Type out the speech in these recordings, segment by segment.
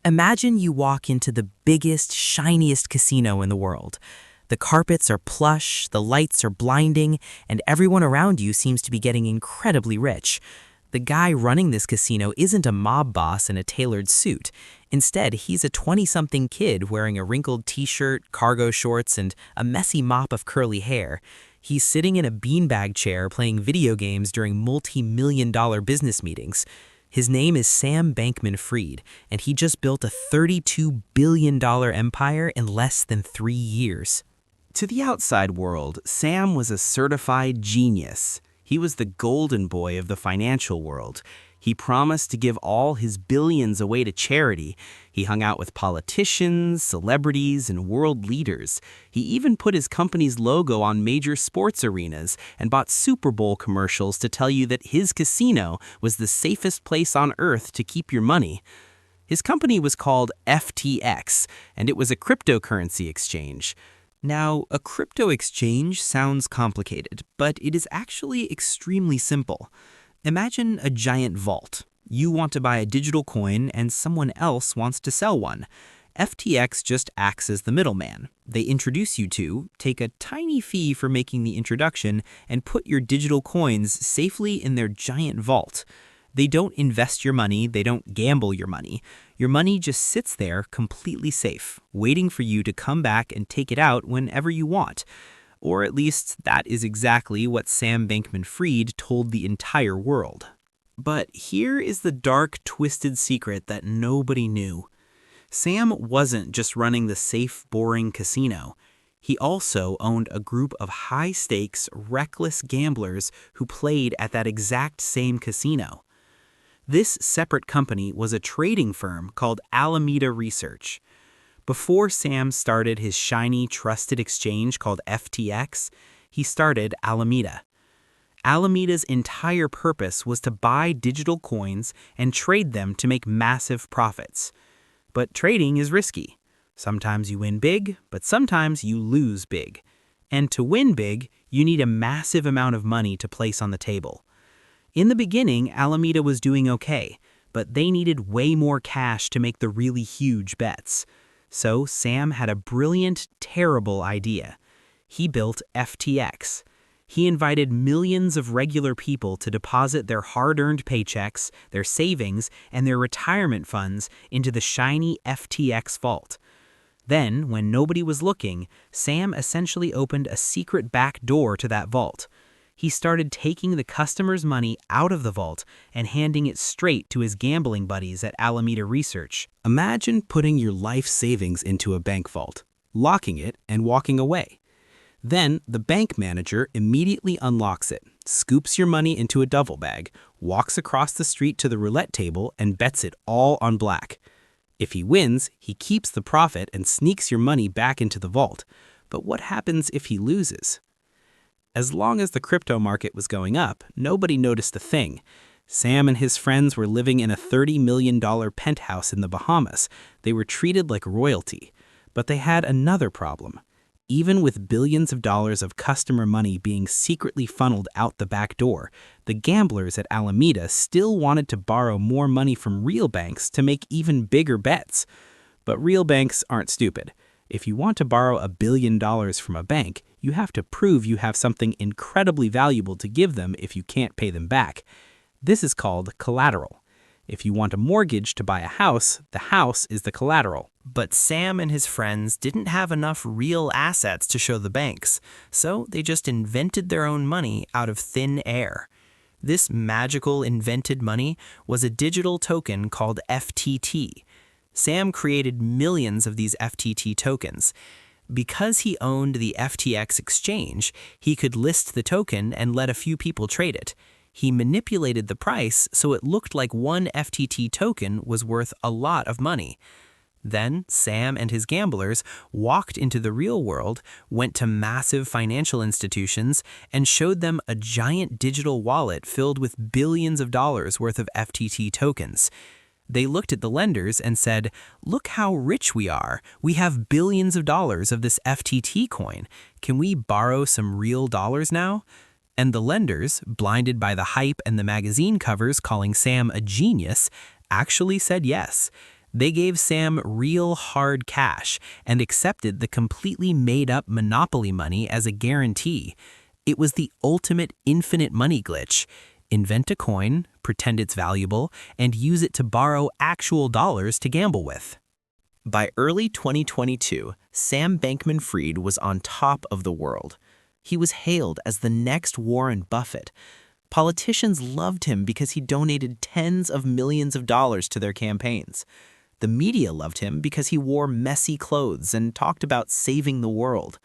Imagine you walk into the biggest, shiniest casino in the world. The carpets are plush, the lights are blinding, and everyone around you seems to be getting incredibly rich. The guy running this casino isn't a mob boss in a tailored suit. Instead, he's a 20-something kid wearing a wrinkled t-shirt, cargo shorts, and a messy mop of curly hair. He's sitting in a beanbag chair playing video games during multi-million-dollar business meetings. His name is Sam Bankman-Fried, and he just built a $32 billion empire in less than 3 years. To the outside world, Sam was a certified genius. He was the golden boy of the financial world. He promised to give all his billions away to charity. He hung out with politicians, celebrities, and world leaders. He even put his company's logo on major sports arenas and bought Super Bowl commercials to tell you that his casino was the safest place on earth to keep your money. His company was called FTX, and it was a cryptocurrency exchange. Now, a crypto exchange sounds complicated, but it is actually extremely simple. Imagine a giant vault. You want to buy a digital coin and someone else wants to sell one. FTX just acts as the middleman. They introduce you to, take a tiny fee for making the introduction, and put your digital coins safely in their giant vault. They don't invest your money, they don't gamble your money. Your money just sits there completely safe, waiting for you to come back and take it out whenever you want. Or at least that is exactly what Sam Bankman-Fried told the entire world. But here is the dark, twisted secret that nobody knew. Sam wasn't just running the safe, boring casino. He also owned a group of high-stakes, reckless gamblers who played at that exact same casino. This separate company was a trading firm called Alameda Research. Before Sam started his shiny, trusted exchange called FTX, he started Alameda. Alameda's entire purpose was to buy digital coins and trade them to make massive profits. But trading is risky. Sometimes you win big, but sometimes you lose big. And to win big, you need a massive amount of money to place on the table. In the beginning, Alameda was doing okay, but they needed way more cash to make the really huge bets. So Sam had a brilliant, terrible idea. He built FTX. He invited millions of regular people to deposit their hard-earned paychecks, their savings, and their retirement funds into the shiny FTX vault. Then, when nobody was looking, Sam essentially opened a secret back door to that vault. He started taking the customers' money out of the vault and handing it straight to his gambling buddies at Alameda Research. Imagine putting your life savings into a bank vault, locking it, and walking away. Then, the bank manager immediately unlocks it, scoops your money into a duffel bag, walks across the street to the roulette table, and bets it all on black. If he wins, he keeps the profit and sneaks your money back into the vault. But what happens if he loses? As long as the crypto market was going up, nobody noticed a thing. Sam and his friends were living in a $30 million penthouse in the Bahamas. They were treated like royalty. But they had another problem. Even with billions of dollars of customer money being secretly funneled out the back door, the gamblers at Alameda still wanted to borrow more money from real banks to make even bigger bets. But real banks aren't stupid. If you want to borrow $1 billion from a bank, you have to prove you have something incredibly valuable to give them if you can't pay them back. This is called collateral. If you want a mortgage to buy a house, the house is the collateral. But Sam and his friends didn't have enough real assets to show the banks, so they just invented their own money out of thin air. This magical invented money was a digital token called FTT. Sam created millions of these FTT tokens. Because he owned the FTX exchange, he could list the token and let a few people trade it. He manipulated the price so it looked like one FTT token was worth a lot of money. Then Sam and his gamblers walked into the real world, went to massive financial institutions, and showed them a giant digital wallet filled with billions of dollars worth of FTT tokens. They looked at the lenders and said, "Look how rich we are. We have billions of dollars of this FTT coin. Can we borrow some real dollars now?" And the lenders, blinded by the hype and the magazine covers calling Sam a genius, actually said yes. They gave Sam real hard cash and accepted the completely made-up monopoly money as a guarantee. It was the ultimate infinite money glitch. Invent a coin, pretend it's valuable, and use it to borrow actual dollars to gamble with. By early 2022, Sam Bankman-Fried was on top of the world. He was hailed as the next Warren Buffett. Politicians loved him because he donated tens of millions of dollars to their campaigns. The media loved him because he wore messy clothes and talked about saving the world.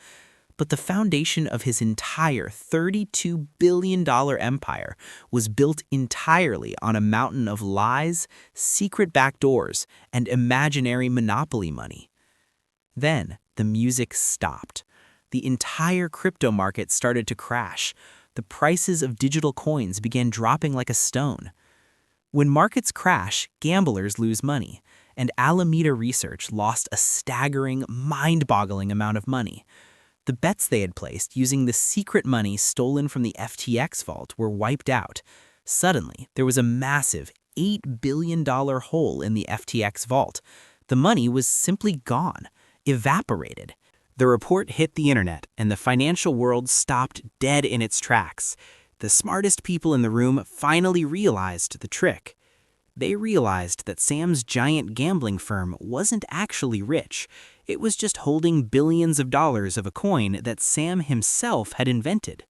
But the foundation of his entire $32 billion empire was built entirely on a mountain of lies, secret backdoors, and imaginary monopoly money. Then the music stopped. The entire crypto market started to crash. The prices of digital coins began dropping like a stone. When markets crash, gamblers lose money, and Alameda Research lost a staggering, mind-boggling amount of money. The bets they had placed using the secret money stolen from the FTX vault were wiped out. Suddenly, there was a massive $8 billion hole in the FTX vault. The money was simply gone, evaporated. The report hit the internet, and the financial world stopped dead in its tracks. The smartest people in the room finally realized the trick. They realized that Sam's giant gambling firm wasn't actually rich. It was just holding billions of dollars of a coin that Sam himself had invented.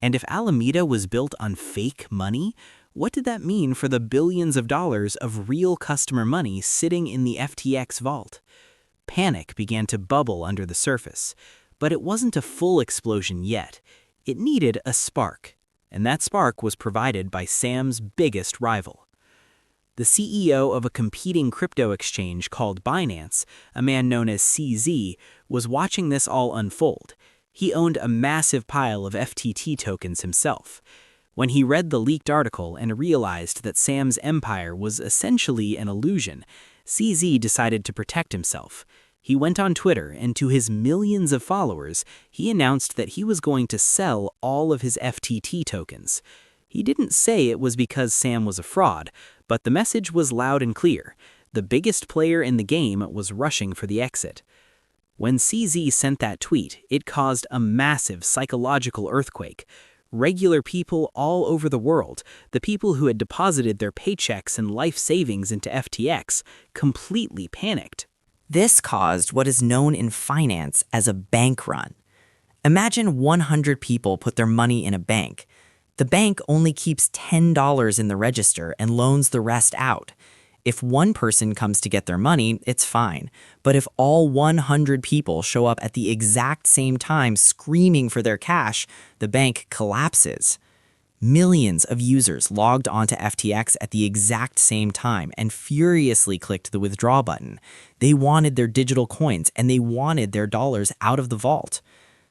And if Alameda was built on fake money, what did that mean for the billions of dollars of real customer money sitting in the FTX vault? Panic began to bubble under the surface, but it wasn't a full explosion yet. It needed a spark, and that spark was provided by Sam's biggest rival. The CEO of a competing crypto exchange called Binance, a man known as CZ, was watching this all unfold. He owned a massive pile of FTT tokens himself. When he read the leaked article and realized that Sam's empire was essentially an illusion, CZ decided to protect himself. He went on Twitter, and to his millions of followers, he announced that he was going to sell all of his FTT tokens. He didn't say it was because Sam was a fraud, but the message was loud and clear. The biggest player in the game was rushing for the exit. When CZ sent that tweet, it caused a massive psychological earthquake. Regular people all over the world, the people who had deposited their paychecks and life savings into FTX, completely panicked. This caused what is known in finance as a bank run. Imagine 100 people put their money in a bank. The bank only keeps $10 in the register and loans the rest out. If one person comes to get their money, it's fine. But if all 100 people show up at the exact same time screaming for their cash, the bank collapses. Millions of users logged onto FTX at the exact same time and furiously clicked the withdraw button. They wanted their digital coins and they wanted their dollars out of the vault.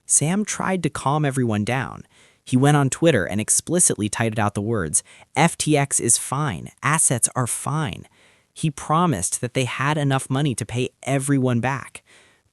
Sam tried to calm everyone down. He went on Twitter and explicitly typed out the words, "FTX is fine, assets are fine." He promised that they had enough money to pay everyone back.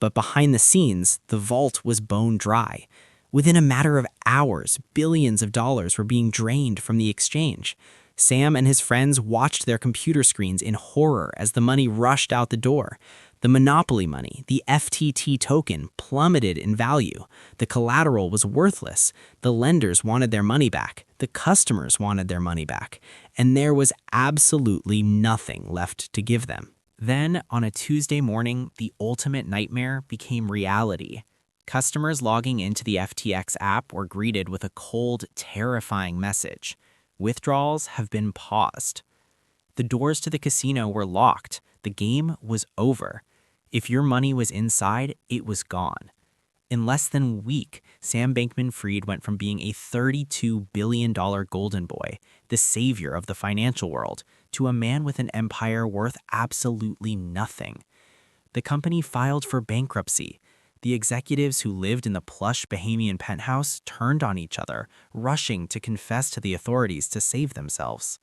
But behind the scenes, the vault was bone dry. Within a matter of hours, billions of dollars were being drained from the exchange. Sam and his friends watched their computer screens in horror as the money rushed out the door. The monopoly money, the FTT token, plummeted in value. The collateral was worthless. The lenders wanted their money back. The customers wanted their money back. And there was absolutely nothing left to give them. Then, on a Tuesday morning, the ultimate nightmare became reality. Customers logging into the FTX app were greeted with a cold, terrifying message. Withdrawals have been paused. The doors to the casino were locked. The game was over. If your money was inside, it was gone. In less than a week, Sam Bankman-Fried went from being a $32 billion golden boy, the savior of the financial world, to a man with an empire worth absolutely nothing. The company filed for bankruptcy. The executives who lived in the plush Bahamian penthouse turned on each other, rushing to confess to the authorities to save themselves.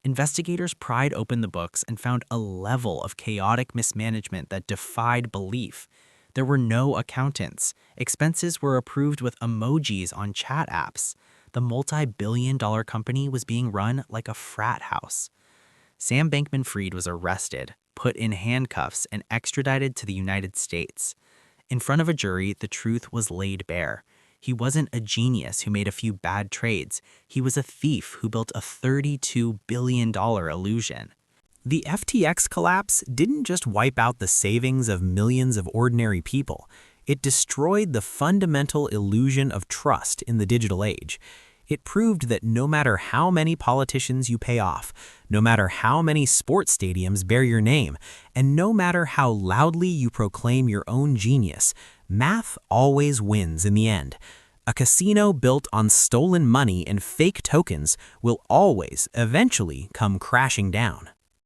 Investigators pried open the books and found a level of chaotic mismanagement that defied belief. There were no accountants. Expenses were approved with emojis on chat apps. The multi-billion-dollar company was being run like a frat house. Sam Bankman-Fried was arrested, put in handcuffs and extradited to the United States. In front of a jury, the truth was laid bare. He wasn't a genius who made a few bad trades. He was a thief who built a $32 billion illusion. The FTX collapse didn't just wipe out the savings of millions of ordinary people. It destroyed the fundamental illusion of trust in the digital age. It proved that no matter how many politicians you pay off, no matter how many sports stadiums bear your name, and no matter how loudly you proclaim your own genius, math always wins in the end. A casino built on stolen money and fake tokens will always, eventually, come crashing down.